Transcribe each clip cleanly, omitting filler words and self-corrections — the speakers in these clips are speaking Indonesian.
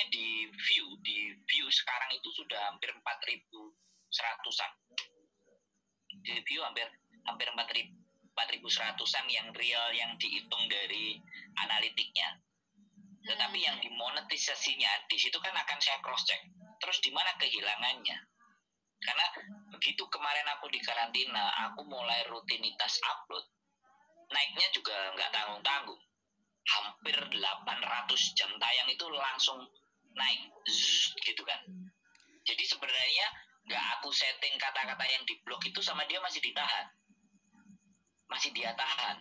di view sekarang itu sudah hampir 4.100-an. Di view hampir 4.100-an yang real, yang dihitung dari analitiknya. Tetapi yang dimonetisasinya di situ kan akan saya cross check. Terus di mana kehilangannya? Karena begitu kemarin aku di karantina, aku mulai rutinitas upload, naiknya juga nggak tanggung-tanggung. Hampir 800 jam tayang itu langsung naik, gitu kan. Jadi sebenarnya nggak aku setting kata-kata yang di blog itu sama dia masih ditahan. Masih dia tahan.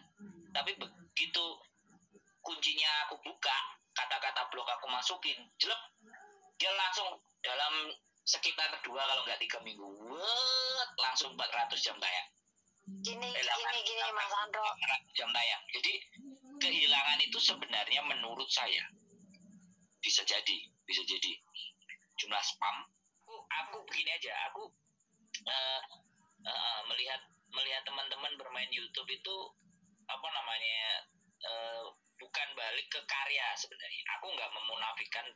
Tapi begitu kuncinya aku buka, kata-kata blog aku masukin, jelek, dia langsung dalam sekitar 2 kalau nggak 3 minggu, langsung 400 jam tayang. Gini Mas Andro. 400 jam tayang. Jadi kehilangan itu sebenarnya menurut saya bisa jadi jumlah spam. Aku begini aja, aku melihat teman-teman bermain YouTube itu bukan balik ke karya sebenarnya. Aku nggak memunafikan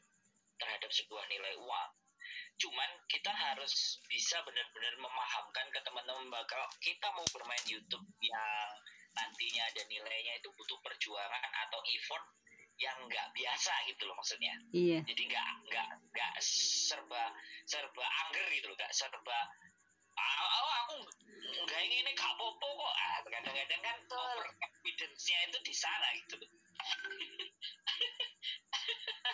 terhadap sebuah nilai uang. Cuman kita harus bisa benar-benar memahamkan ke teman-teman bakal kita mau bermain YouTube yang nantinya ada nilainya itu butuh perjuangan atau effort yang nggak biasa gitu loh maksudnya. Iya. Jadi nggak serba angger gitu loh, nggak serba aku nggak ingin ini gak apa-apa kok. Kadang-kadang kan over confidence-nya itu di sana gitu loh.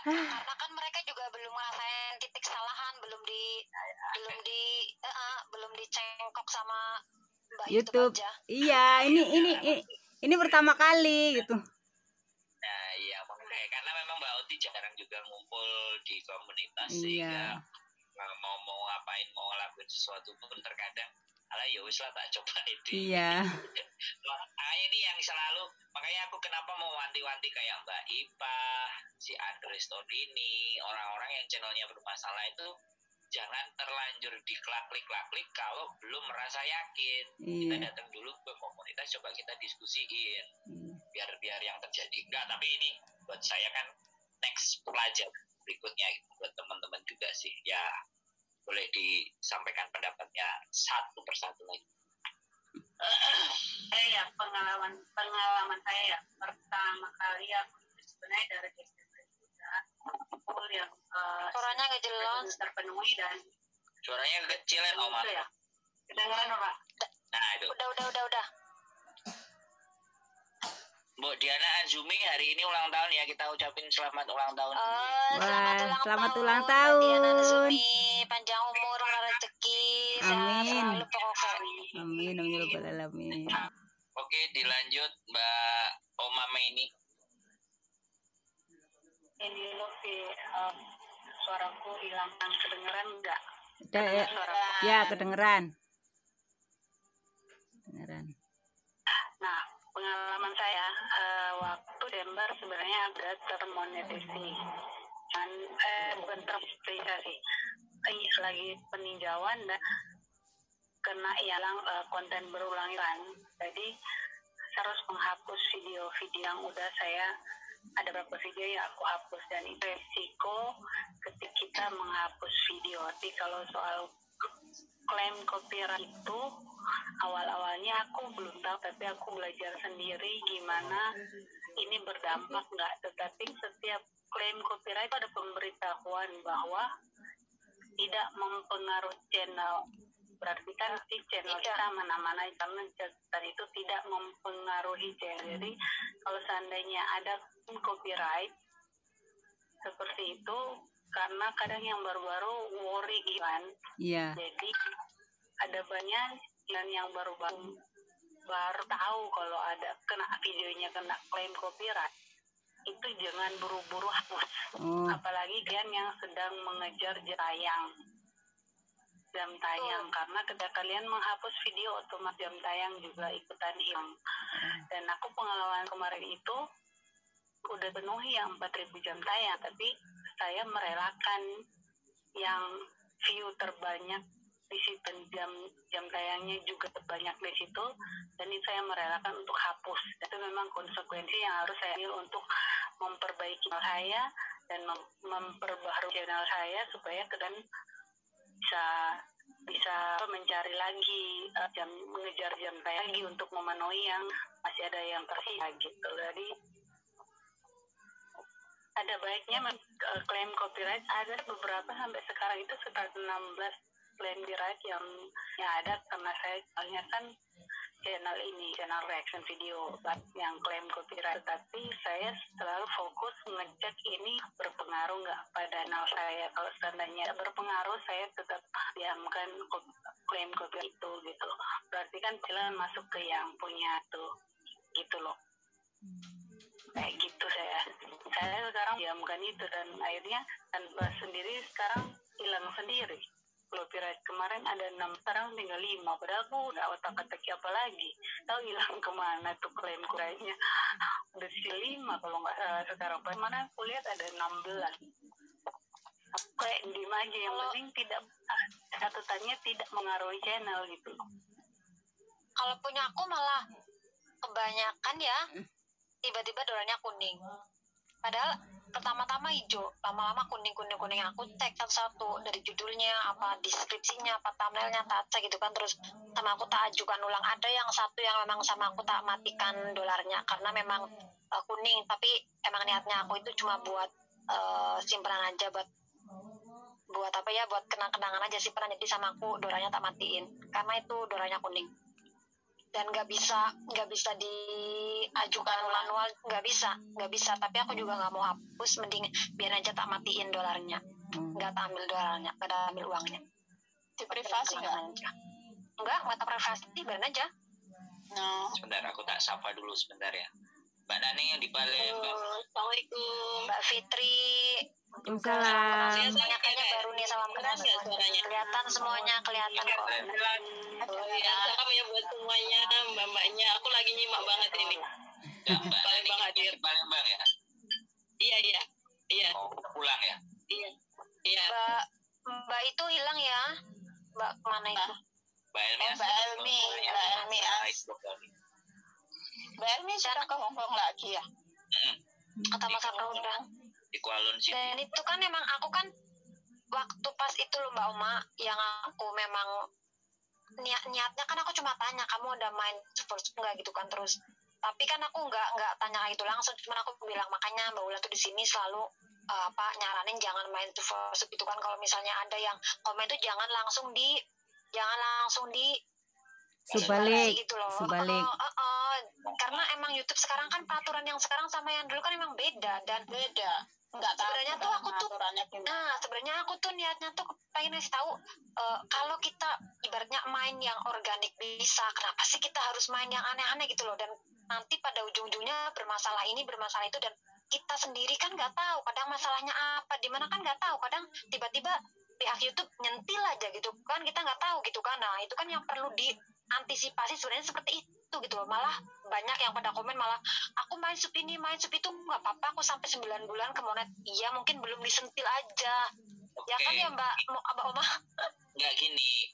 Karena kan mereka juga belum ngerasain titik kesalahan, belum dicengkok sama Mbak YouTube aja. Iya, ini pertama kali gitu. Nah, iya makanya karena memang Mbak Oti jarang juga ngumpul di komunitas iya. Sehingga mau ngapain, mau ngelakuin sesuatu pun terkadang ya wis lah tak coba itu. Iya. Makanya ini yang selalu, makanya aku kenapa mau wanti-wanti kayak Mbak Ipa, si Andre Stodini, orang-orang yang channelnya bermasalah itu jangan terlanjur diklik kalau belum merasa yakin. Iya. Kita datang dulu ke komunitas, coba kita diskusiin. Biar yang terjadi enggak, tapi ini buat saya kan next pelajaran berikutnya gitu, buat teman-teman juga sih. Ya boleh disampaikan pendapatnya satu persatu lagi. Saya pengalaman saya ya, pertama kali aku sebenarnya dari SMP juga full yang Suaranya nggak jelas, terpenuhi dan suaranya kecilan Oma. Ya. Kedengaran Pak? Nah itu. Udah. Bu Diana Azumi hari ini ulang tahun ya, kita ucapin selamat ulang tahun. Selamat ulang tahun. Diana Azumi, panjang umur, rezeki, sehat Amin. selalu pokoknya. Amin, amin ya rabbal alamin. Oke, dilanjut Mbak Oma Meni. Ini Lofi, suaraku hilang, kedengeran enggak? Ya, kedengeran. Nah, pengalaman saya waktu Desember sebenarnya ada termonetisasi, bukan termonetisasi, lagi peninjauan dan kena hilang konten berulangan. Jadi harus menghapus video-video yang udah saya, ada beberapa video yang aku hapus, dan itu resiko ketika kita menghapus video. Tapi kalau soal klaim copyright itu awal-awalnya aku belum tahu, tapi aku belajar sendiri gimana ini berdampak nggak. Tetapi setiap klaim copyright ada pemberitahuan bahwa tidak mempengaruhi channel. Berarti kan si channel kita mana-mana, karena dan itu tidak mempengaruhi channel. Jadi kalau seandainya ada copyright seperti itu, karena kadang yang baru-baru worry kan. Iya. Jadi ada banyak yang baru tahu kalau ada videonya kena klaim copyright, itu jangan buru-buru hapus. Apalagi kalian yang sedang mengejar jam tayang, karena ketika kalian menghapus video otomatis jam tayang juga ikutan hilang. Dan aku pengalaman kemarin itu udah penuhi yang 4.000 jam tayang, tapi saya merelakan yang view terbanyak di situ, jam tayangnya juga terbanyak di situ, dan ini saya merelakan untuk hapus. Itu memang konsekuensi yang harus saya ambil untuk memperbaiki saya dan memperbaharui channel saya supaya kalian bisa mencari lagi mengejar jam saya lagi untuk memenuhi yang masih ada yang tersisa gitu. Jadi ada baiknya klaim copyright, ada beberapa sampai sekarang itu sekitar 16 klaim copyright yang ada, karena saya soalnya kan channel reaction video yang klaim copyright, tapi saya selalu fokus ngecek ini berpengaruh nggak pada channel saya. Kalau seandainya berpengaruh, saya tetap diamkan klaim copyright itu gitu. Berarti kan jalan masuk ke yang punya tuh gitu loh. Kayak gitu saya sekarang diamkan itu, dan akhirnya tanpa sendiri sekarang hilang sendiri. Copyright kemarin ada 6, sekarang tinggal 5, padahal aku nggak otak-atik apa lagi, tahu hilang kemana tuh klaim copyrightnya. Udah sisi 5 kalau nggak salah sekarang, mana aku lihat ada 16. Aku kayak diem aja, yang penting tidak catatannya tidak mengaruhi channel gitu. Kalau punya aku malah kebanyakan ya tiba-tiba doranya kuning, padahal pertama-tama hijau, lama-lama kuning. Aku tag satu-satu dari judulnya, apa deskripsinya, apa thumbnailnya, tak cek gitu kan, terus sama aku tak ajukan ulang. Ada yang satu yang memang sama aku tak matikan dolarnya karena memang kuning, tapi emang niatnya aku itu cuma buat simpanan aja, buat apa ya, buat kenang-kenangan aja simpanan, jadi sama aku doranya tak matiin karena itu doranya kuning. Dan nggak bisa diajukan manual, nggak bisa, tapi aku juga nggak mau hapus, mending biar aja tak matiin dolarnya, nggak tak ambil dolarnya, nggak tak ambil uangnya. Di privasi nggak tak privasi, biarin aja. No. Sebentar, aku tak sapa dulu sebentar ya. Mbak Nani yang di Palembang. Assalamualaikum. Mbak Fitri. Waalaikumsalam. Semuanya kayaknya baru nih, salam kenal semuanya. Kelihatan semuanya, kelihatan kok. Ya, salam ya buat semuanya, mbak-mbaknya. Aku lagi nyimak banget ini. Ya, Mbak Palembang Nani hadir. di Palembang ya? Iya. Oh, pulang ya? Iya. Mbak itu hilang ya? Mbak mana itu? Mbak Elmi. Mbak Elmi. Mbak Elmi sudah ke Hongkong lagi ya? Atau masa udah? Di Kuala Lumpur. Dan itu kan memang aku kan waktu pas itu loh Mbak Oma, yang aku memang niatnya kan aku cuma tanya, kamu udah main first enggak gitu kan, terus tapi kan aku nggak tanya itu langsung, cuman aku bilang, makanya Mbak Ula tuh di sini selalu nyaranin jangan main to first itu kan, kalau misalnya ada yang komen tuh jangan langsung di Subalik gitu loh. Karena emang YouTube sekarang kan peraturan yang sekarang sama yang dulu kan emang beda, dan Enggak tahu sebenarnya tuh aku tuh sebenarnya aku tuh niatnya tuh pengen ngasih tahu, kalau kita ibaratnya main yang organik bisa, kenapa sih kita harus main yang aneh-aneh gitu loh, dan nanti pada ujung-ujungnya bermasalah ini bermasalah itu, dan kita sendiri kan nggak tahu kadang masalahnya apa di mana, kan nggak tahu, kadang tiba-tiba pihak YouTube nyentil aja gitu kan, kita nggak tahu gitu kan. Nah itu kan yang perlu diantisipasi sebenarnya seperti itu gitu loh. Malah banyak yang pada komen, malah aku main sub ini main sub itu nggak apa-apa, aku sampai 9 bulan ke Monet. Iya mungkin belum disentil aja. Oke. Ya kan ya Mbak Oma. Nggak gini,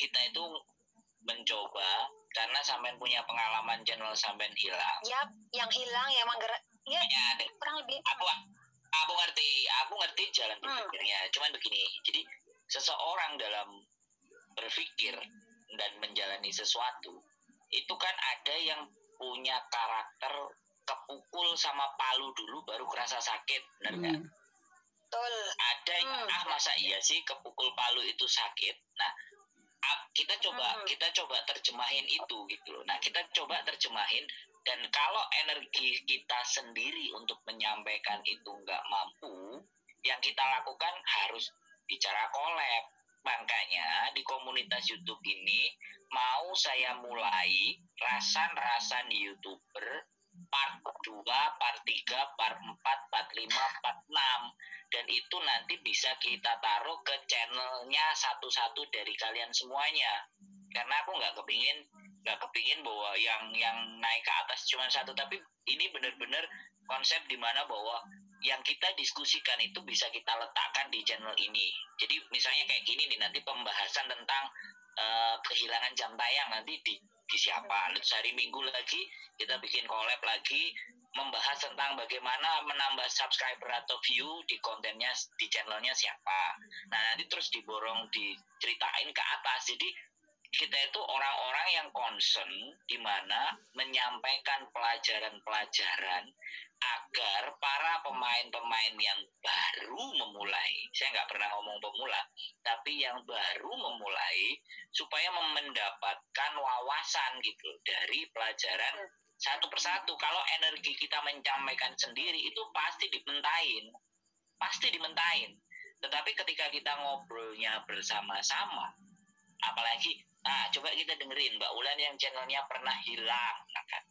kita itu mencoba karena sampean punya pengalaman channel sampean hilang. Yap, yang hilang ya emang ya kurang lebih. Aku ngerti jalan berpikirnya. Cuman begini, jadi seseorang dalam berpikir dan menjalani sesuatu itu kan ada yang punya karakter kepukul sama palu dulu baru kerasa sakit, benar nggak? Betul. Ada yang masa iya sih kepukul palu itu sakit. Nah, kita coba terjemahin itu gitu loh. Nah, kita coba terjemahin, dan kalau energi kita sendiri untuk menyampaikan itu nggak mampu, yang kita lakukan harus bicara collab. Makanya di komunitas YouTube ini mau saya mulai rasan YouTuber part 2, part 3, part 4, part 5, part 6, dan itu nanti bisa kita taruh ke channelnya satu-satu dari kalian semuanya, karena aku nggak kepingin bahwa yang naik ke atas cuma satu, tapi ini benar-benar konsep dimana bahwa yang kita diskusikan itu bisa kita letakkan di channel ini. Jadi misalnya kayak gini nih, nanti pembahasan tentang kehilangan jam tayang nanti di siapa, terus hari Minggu lagi kita bikin collab lagi membahas tentang bagaimana menambah subscriber atau view di kontennya, di channelnya siapa. Nah, nanti terus diborong, diceritain ke atas. Jadi kita itu orang-orang yang concern di mana menyampaikan pelajaran-pelajaran agar para pemain-pemain yang baru memulai, saya nggak pernah ngomong pemula, tapi yang baru memulai, supaya mendapatkan wawasan gitu dari pelajaran satu persatu. Kalau energi kita menyampaikan sendiri itu pasti dimentahin. Tetapi ketika kita ngobrolnya bersama-sama, apalagi, coba kita dengerin Mbak Ulan yang channelnya pernah hilang, kan?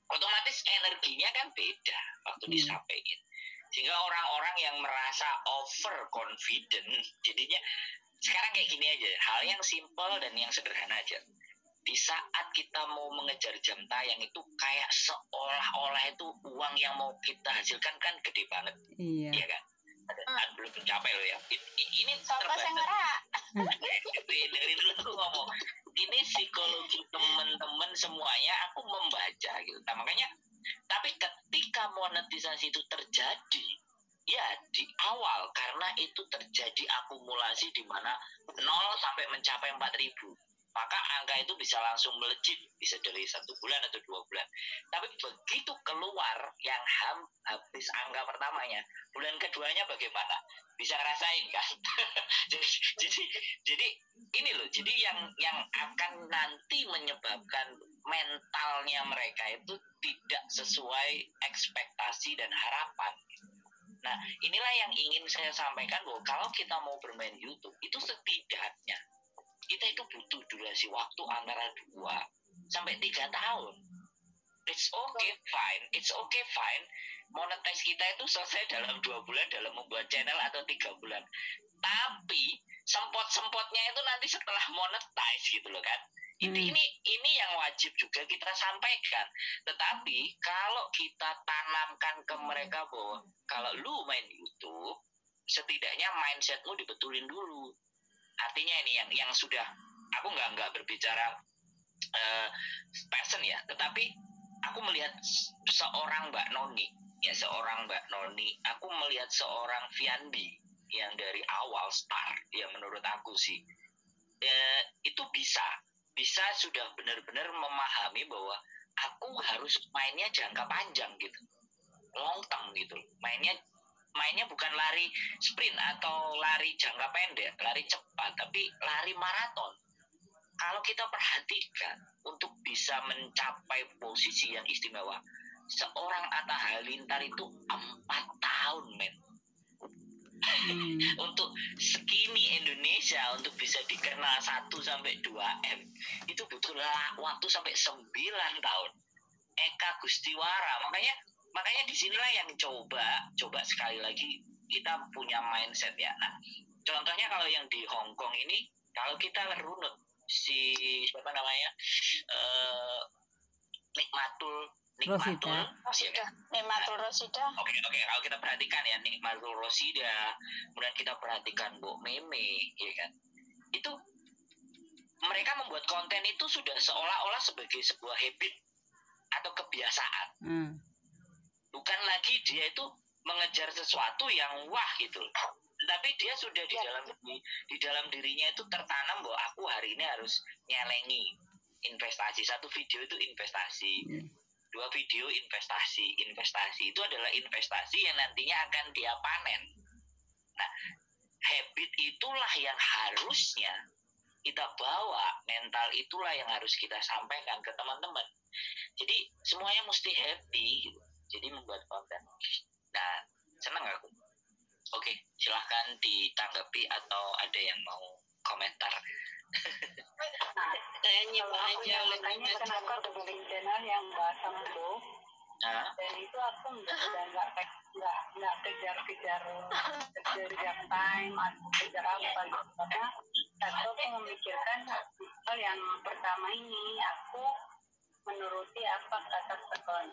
Otomatis energinya kan beda waktu disampaikan. Sehingga orang-orang yang merasa overconfident, jadinya sekarang kayak gini aja, hal yang simple dan yang sederhana aja. Di saat kita mau mengejar jam tayang itu kayak seolah-olah itu uang yang mau kita hasilkan kan gede banget. Iya kan? Belum mencapai loh ya. Ini dari dulu aku ngomong. Ini psikologi teman-teman semuanya aku membaca gitu. Nah, makanya tapi ketika monetisasi itu terjadi, ya di awal karena itu terjadi akumulasi di mana 0 sampai mencapai 4.000. Maka angka itu bisa langsung melejit, bisa dari 1 bulan atau 2 bulan. Tapi begitu keluar yang habis angka pertamanya, bulan keduanya bagaimana? Bisa ngerasain kan? jadi ini loh, jadi yang akan nanti menyebabkan mentalnya mereka itu tidak sesuai ekspektasi dan harapan. Nah, inilah yang ingin saya sampaikan, bahwa kalau kita mau bermain YouTube, itu setidaknya kita itu butuh durasi waktu antara 2 sampai 3 tahun. It's okay fine. Monetize kita itu selesai dalam 2 bulan dalam membuat channel atau 3 bulan. Tapi sempot-sempotnya itu nanti setelah monetize gitu loh kan. Ini yang wajib juga kita sampaikan. Tetapi kalau kita tanamkan ke mereka bahwa kalau lu main YouTube, setidaknya mindsetmu dibetulin dulu. Artinya ini yang sudah, aku nggak berbicara passion ya, tetapi aku melihat seorang Mbak Noni, aku melihat seorang Viandi yang dari awal start, ya menurut aku sih, itu bisa sudah benar-benar memahami bahwa aku harus mainnya jangka panjang gitu, long term gitu, mainnya bukan lari sprint atau lari jangka pendek, lari cepat, tapi lari maraton. Kalau kita perhatikan, untuk bisa mencapai posisi yang istimewa, seorang Atta Halilintar itu 4 tahun, men. Untuk skinny Indonesia, untuk bisa dikenal 1-2 M, itu butuh waktu sampai 9 tahun. Eka Gustiwara, makanya disinilah yang coba sekali lagi kita punya mindset ya. Nah, contohnya kalau yang di Hong Kong ini, kalau kita runut si siapa namanya, Nikmatul Rosida. Oke, kalau kita perhatikan ya, Nikmatul Rosida, kemudian kita perhatikan Bu Meme, ya kan, itu mereka membuat konten itu sudah seolah-olah sebagai sebuah habit atau kebiasaan. Bukan lagi dia itu mengejar sesuatu yang wah gitu, tapi dia sudah di dalam dirinya itu tertanam bahwa aku hari ini harus nyelengi investasi. 1 video itu investasi, 2 video investasi itu adalah investasi yang nantinya akan dia panen. Nah, habit itulah yang harusnya kita bawa, mental itulah yang harus kita sampaikan ke teman-teman. Jadi semuanya mesti happy gitu. Jadi membuat konten. Nah, senang aku. Oke, silahkan ditanggapi atau ada yang mau komentar. Saya nyimak aja. Makanya kenapa berbalik channel yang bahasa Melo. Dan itu aku nggak kejar time atau kejar apa gitu. Karena aku memikirkan hal yang pertama ini, aku menuruti apa kata Sekon.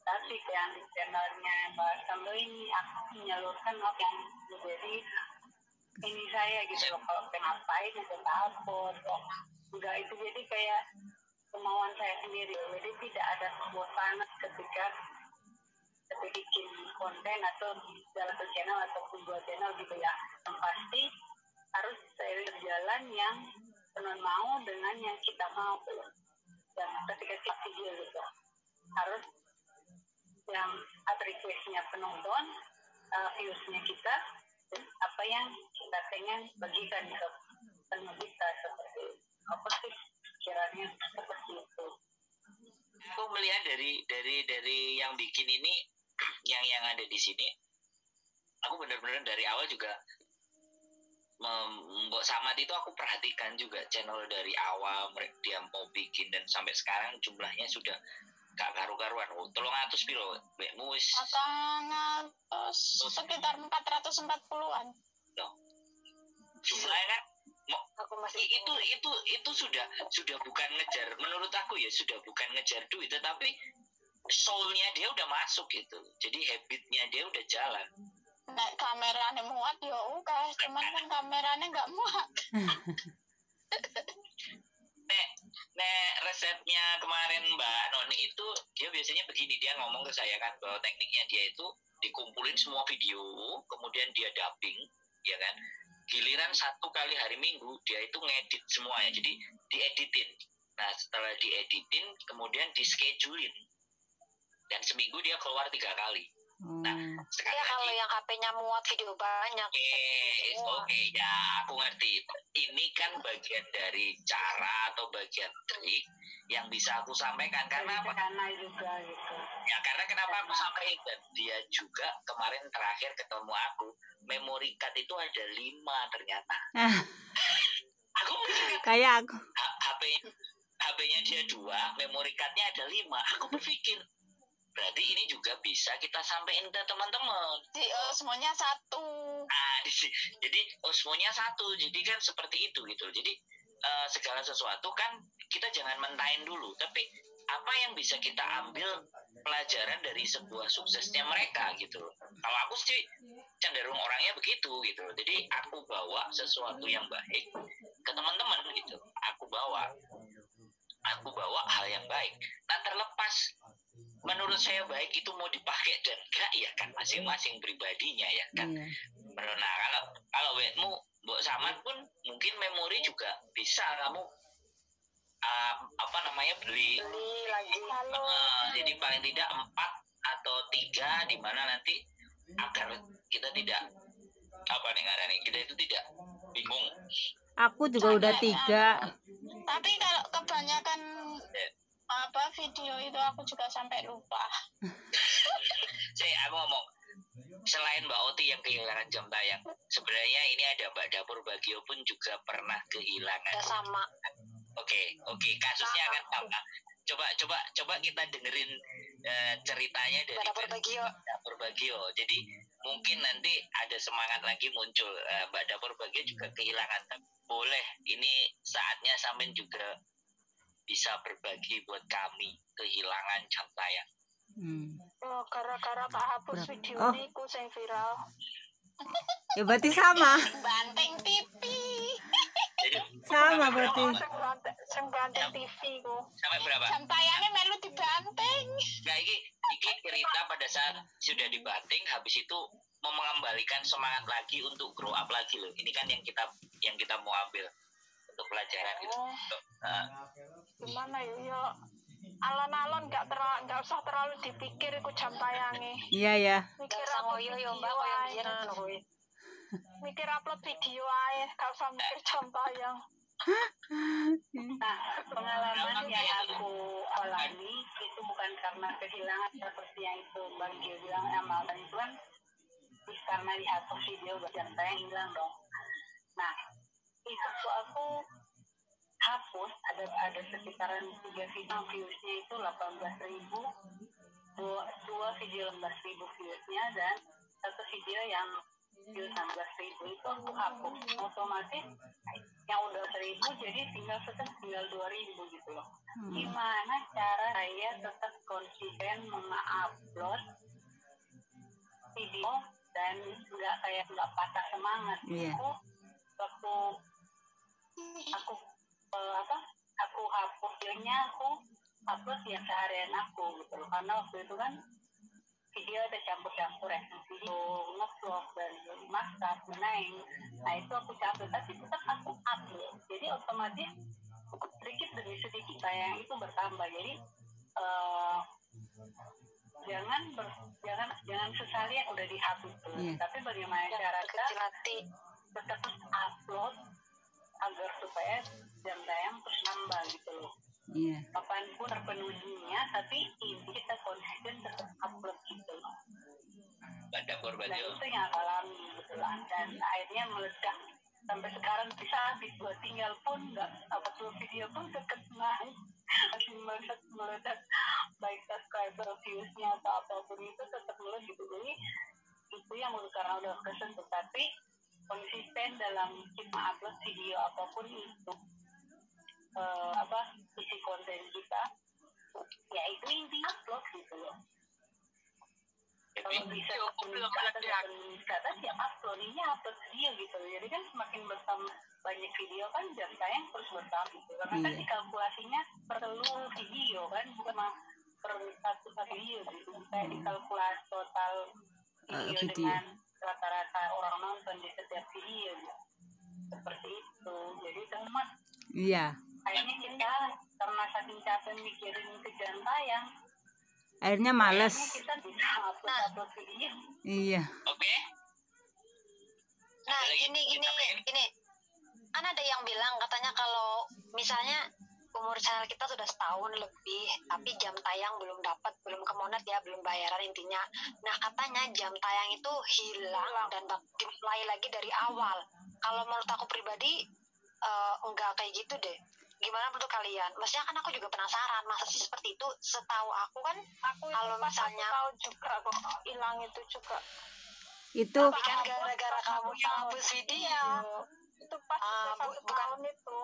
Tapi yang di channelnya Mbak Sambo ini, aku menyalurkan apa yang menjadi ini saya gitu loh. Kalau ngapain itu takut, enggak, itu jadi kayak kemauan saya sendiri. Jadi tidak ada kebosanan ketika bikin konten atau dalam satu channel ataupun dua channel gitu ya. Yang pasti harus seiring berjalan yang penonton mau dengan yang kita mau. Dan ketika kita video gitu harus yang requestnya penonton, viewsnya kita, dan apa yang kita pengen bagikan ke penonton kita, seperti apa sih kiranya seperti itu. Aku melihat dari yang bikin ini, yang ada di sini, aku benar-benar dari awal juga Mbok Samad itu aku perhatikan juga channel dari awal dia mau bikin dan sampai sekarang jumlahnya sudah gak karu-karuan. 300 piro mbekmu wis sekitar 440-an. loh. Jumlahnya kan Aku masih itu sudah bukan ngejar, menurut aku ya sudah bukan ngejar duit, tetapi soulnya dia udah masuk gitu. Jadi habitnya dia udah jalan. Nek kameranya muat ya oke, cuman kan kameranya nggak muat. Nek resepnya kemarin Mbak Noni itu dia biasanya begini, dia ngomong ke saya kan bahwa tekniknya dia itu dikumpulin semua video, kemudian dia dubbing, ya kan. Giliran 1 kali hari Minggu dia itu ngedit semuanya, jadi dieditin. Nah setelah dieditin kemudian dischedulein dan seminggu dia keluar 3 kali. Nah sekali ya, kalau lagi yang HP-nya muat video banyak. Oke, ya aku ngerti. Ini kan bagian dari cara atau bagian trik yang bisa aku sampaikan. Karena apa? Karena juga gitu. Ya karena kenapa aku sampaikan, dan dia juga kemarin terakhir ketemu aku, memory card itu ada 5 ternyata. Aku mikir Kayak aku. HP-nya dia 2, memory cardnya ada 5. Aku berpikir berarti ini juga bisa kita sampaikan ke teman-teman. Semuanya satu. Jadi semuanya satu. Jadi kan seperti itu gitu. Jadi segala sesuatu kan kita jangan mentahin dulu, tapi apa yang bisa kita ambil pelajaran dari sebuah suksesnya mereka gitu. Kalau aku sih cenderung orangnya begitu gitu. Jadi aku bawa sesuatu yang baik ke teman-teman gitu. Aku bawa hal yang baik. Nah terlepas menurut saya baik itu mau dipakai dan enggak ya kan masing-masing pribadinya ya kan. Nah kalau wetmu Mbok Samad pun mungkin memori juga bisa kamu beli lagi. jadi paling tidak 4 atau 3 di mana nanti agar kita tidak kita itu tidak bingung. Aku juga udah 3. Tapi kalau kebanyakan video itu aku juga sampai lupa. Aku ngomong, selain Mbak Oti yang kehilangan jam tayang, sebenarnya ini ada Mbak Dapur Bagio pun juga pernah kehilangan. Sama. Oke, kasusnya akan sama. Coba kita dengerin ceritanya dari Dapur Bagio. Jadi mungkin nanti ada semangat lagi muncul. Mbak Dapur Bagio juga kehilangan. Boleh, ini saatnya sampean juga bisa berbagi buat kami kehilangan jam tayang. Gara-gara tak hapus video ini ku sing viral. Ya berarti sama. Banteng TV. Sama berarti. Sing banteng TV ku. Sampai berapa? Jam tayangnya melu dibanteng. Nah, ini cerita pada saat sudah dibanting, habis itu mau mengembalikan semangat lagi untuk grow up lagi loh. Ini kan yang kita mau ambil untuk pelajaran gitu. Gimana ya? Alon-alon nggak usah terlalu dipikir iku jam tayangnya. Iya ya. Mikir ngoyo yo Mbak koyo biyen kuwi. Mikir upload video aja, gak usah mikir jam tayang. Nah, pengalaman yang aku alami itu bukan karena kehilangan seperti yang itu Bang Gio bilang amalan itu kan karena dihapus video jam tayang hilang dong. Nah, itu tuh aku hapus ada sekitaran 3 video, viewsnya itu 18.000, 2 video 18.000 viewsnya, dan 1 video yang views 16.000 itu aku hapus. Otomatis yang udah 1.000 jadi tinggal 2.000 gitu loh. Gimana cara saya tetap konsisten mengupload video dan nggak patah semangat. Aku waktu aku aku videonya aku upload ya seharian aku gitu loh, karena waktu itu kan video ada campur-campur video, ngevlog dan masak, menaik. Nah itu aku campur, tapi tetap aku upload. Jadi otomatis sedikit demi sedikit tayang itu bertambah. Jadi jangan sesali yang udah dihapus tuh. Tapi bagaimana cara kecil hati tetap upload agar supaya jam tayang terus nambah gitu loh. Iya. Kapanpun terpenuhinya, tapi ini kita konsisten tetap upload gitu loh. Dan itu yang aku alami gitu lah. Dan akhirnya meledak sampai sekarang bisa habis gua tinggal pun nggak upload video pun tetap naik, masih meledak baik subscriber, viewsnya atau apapun itu tetap meledak gitu. Jadi itu yang karena udah kesentuh, tapi konsisten dalam kita upload video apapun itu isi konten kita ya itu intinya upload gitu loh. Kalau bisa meningkat ya upload ini upload video gitu loh. Jadi kan semakin bertambah banyak video kan jam tayang terus bertambah gitu. Karena kan dikalkulasinya per seluruh video kan, bukan per satu video gitu. Kayak dikalkulasi total video dengan rata-rata orang nonton di setiap video gitu. Seperti itu. Jadi teman akhirnya kita karena saking capek mikirin ke jam tayang, akhirnya males. Kita bisa upload video. Iya. Oke. Nah ini kan ada yang bilang katanya kalau misalnya umur channel kita sudah setahun lebih tapi jam tayang belum dapat, belum kemonet ya, belum bayaran intinya. Nah katanya jam tayang itu hilang dan dimulai lagi dari awal. Kalau menurut aku pribadi enggak kayak gitu deh. Gimana menurut kalian? Maksudnya kan aku juga penasaran, masa sih seperti itu? Setahu aku kan kalau misalnya tahu juga kok hilang itu juga. Itu tapi kan gara-gara kamu yang hapus video. Itu pas bukan itu.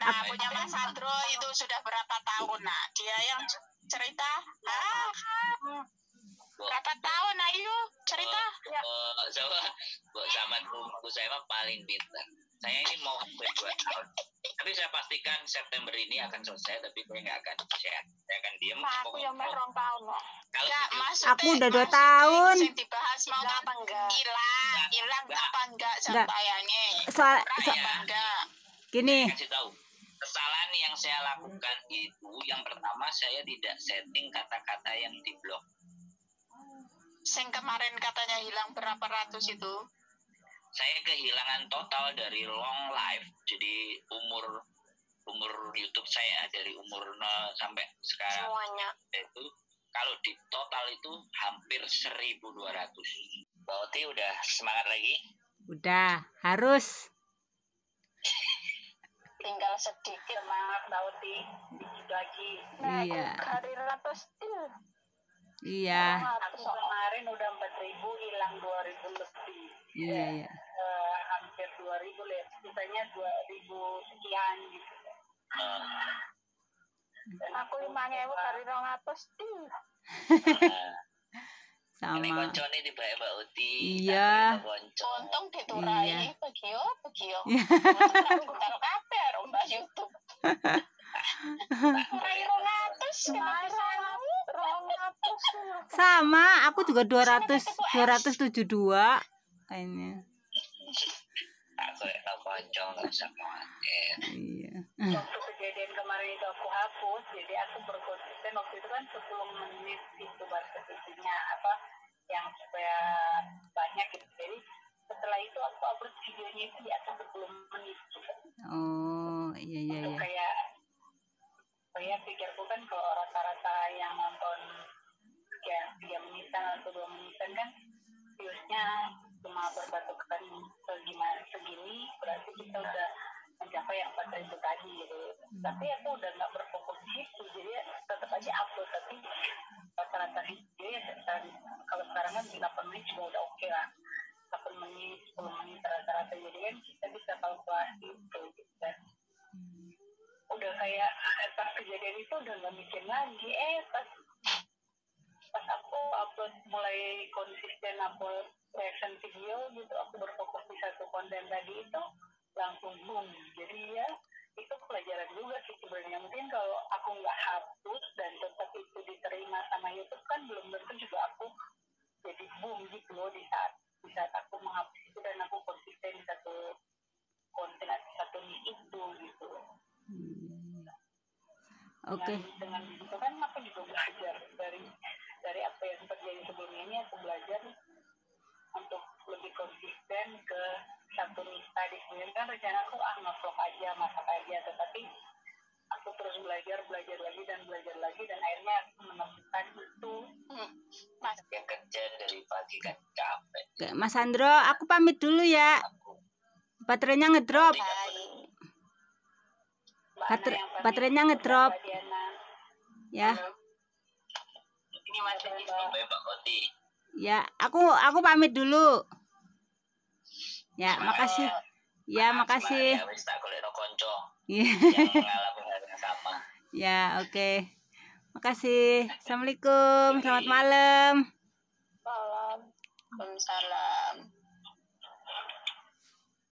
Nah, punya Mas Andro itu sudah berapa tahun? Nah, dia yang cerita. Berapa tahun? Ayo cerita. Sama temanku saya mah paling pintar. Saya ini mau 2 tahun. Tapi saya pastikan September ini akan selesai, tapi saya nggak akan share. Saya akan diam. Aku yang merong tahun loh. aku udah 2 tahun. Yang dibahas mau apa enggak? Hilang apa enggak jam tayangnya? Gini. Kasih tahu. Kesalahan yang saya lakukan itu yang pertama saya tidak setting kata-kata yang di blog. Yang kemarin katanya hilang berapa ratus itu? Saya kehilangan total dari long live. Jadi umur YouTube saya dari umur 0 sampai sekarang semuanya itu kalau di total itu hampir 1.200. Mbak Oti udah semangat lagi? Udah, harus. Tinggal sedikit semangat Mbak Oti, dikit lagi. Iya. Hari ratus Iya. Aku kemarin udah 4.000, hilang 2.000 lebih. Iya. Hampir 2.000 ya, sisanya 2.000 sekian gitu. Aku 5.000 dari 200. Sama. Ini koncone di Mbak Uti. Iya. Untung diturai begio. Taruh kabar Mbak YouTube. Turai 200 Sama, aku juga 272 kayaknya. Aku ya konco nggak usah khawatir. Iya. Waktu kejadian kemarin itu aku hapus, jadi aku berkonsisten waktu itu kan 10 menit itu batasnya yang supaya banyak gitu. Jadi setelah itu aku upload videonya itu di atas 10 menit gitu. Oh, iya. Saya pikirku kan kalau rata-rata yang nonton sekian 3 menitan atau 2 menitan kan viewsnya cuma berbatukan segini, berarti kita udah mencapai yang 4.000 tadi gitu. Tapi aku udah nggak berfokus di situ, jadi tetap aja upload, tapi rata-rata video ya kalau sekarang kan 8 menit juga udah oke lah. 8 menit, 10 menit rata-rata, jadi kan kita bisa kalkulasi itu gitu kan. Udah kayak pas kejadian itu udah nggak mikir lagi, pas aku upload mulai konsisten upload reaction video gitu, aku berfokus di satu konten tadi itu langsung boom. Jadi ya itu pelajaran juga sih sebenarnya. Mungkin kalau aku nggak hapus dan tetap itu diterima sama YouTube kan belum tentu juga aku jadi boom gitu loh di saat aku menghapus itu dan aku konsisten di satu konten atau satu niche itu gitu. Oke. Dengan itu kan aku juga belajar dari apa yang terjadi sebelumnya ini, aku belajar untuk lebih konsisten ke satu niche tadi. Sebenarnya kan rencana aku nge-vlog aja, masak aja, tetapi aku terus belajar lagi dan akhirnya aku menemukan itu. Mas yang kerja dari pagi kan capek. Oke, Mas Sandro, aku pamit dulu ya. Baterainya ngedrop. Baterainya ngedrop. Ya. Ini masih di Mbak Koti. Ya, aku pamit dulu. Ya, makasih. Ya, makasih. Ya, wis tak golekno konco Ya. yang mengalami hal yang sama. Ya, oke. Makasih. Assalamualaikum. Selamat malam. Waalaikumsalam.